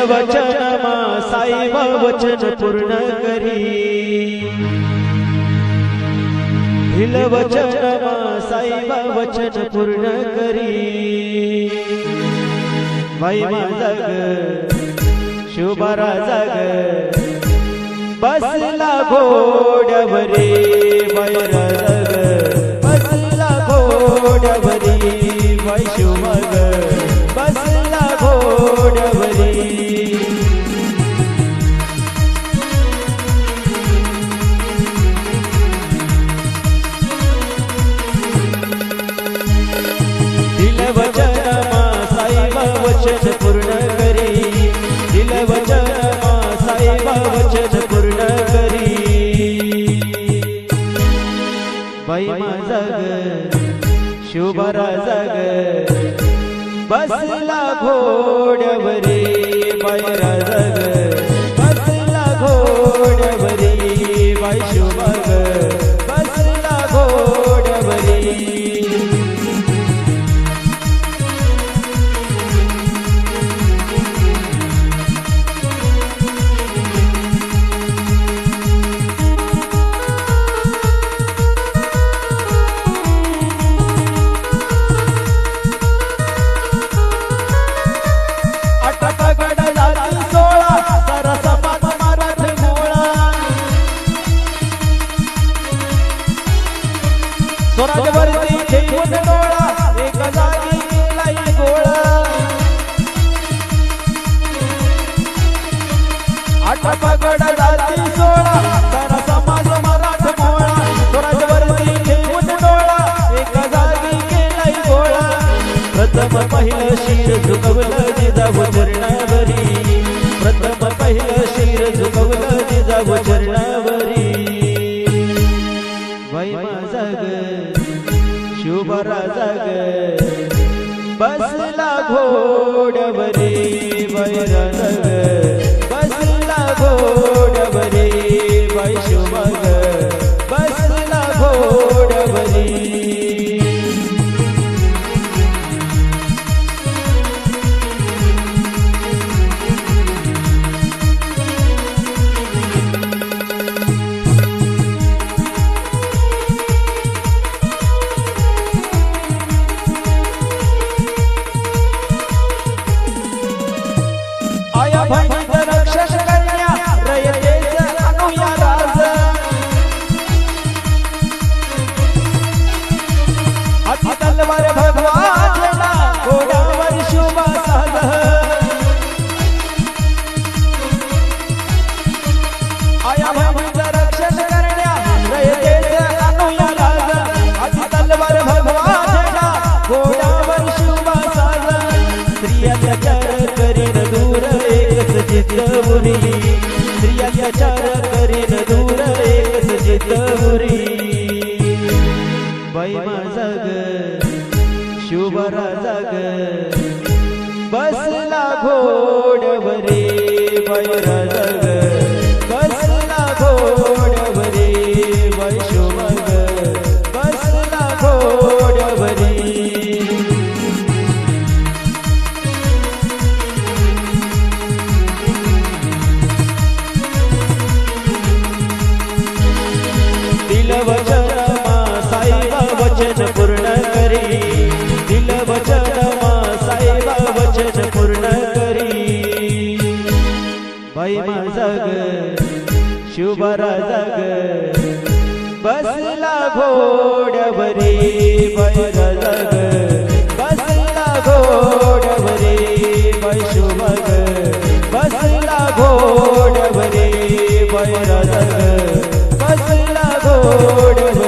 वचन साईबा वचन पूर्ण करी ढिल वचन साईबा वचन पूर्ण करी बाई माझा ग शुभारा जाग बसला घोड्यावरी बाईरा जाग बसला घोड्यावरी बाई शुभाग बसला घोड्यावरी दिल वचन साईबा वचन पूर्ण करी दिल वचन साईबा वचन पूर्ण करी बाई माझा ग शुभारा जाग बसला घोड्यावरी बाईरा जाग बसला घोड्यावरी बाई शुभाग बसला घोड्यावरी स्वराजवरती ठेवून डोळा एक जागी केलाय गोळा आठ पगड जाती 16 सारा समाज मराठ मोळा स्वराजवरती ठेवून डोळा एक जागी केलाय गोळा प्रथम पहिलं शिर झुकवलं जिजाऊ चरणावरी प्रथम पहिलं शिर झुकवलं जिजाऊ चरणावरी बाई माझा ग शुभारा जाग बसला घोड्यावरी बाईरा जाग बसला घोड्यावरी बाई शुभाग बसला घोड्यावरी भैनीचं रक्षण करण्या रयतेचं आणूया राज हाती तलवार भगवा झेंडा घोड्यावर शुभा साज आया भैनीचं रक्षण करण्या रयतेचं आणूया राज हाती तलवार भगवा झेंडा घोड्यावर शुभा साज स्त्रियाच्या करीन दूर जितवरी स्त्रियाचार करीन दूर एकच जितवरी बाई माझा ग शुभारा जाग बसला घोड्यावरी बाईरा जाग बसला घोड्यावरी बाई शुभाग बसला घोड्यावरी दिल वचन साईबा वचन पूर्ण करी दिल वचन साईबा वचन पूर्ण करी बाई माझा ग शुभारा जाग बसला घोड्यावरी बाईरा जाग बसला घोड्यावरी बाई शुभाग बसला घोड्यावरी बाईरा जाग बसला घोड्यावरी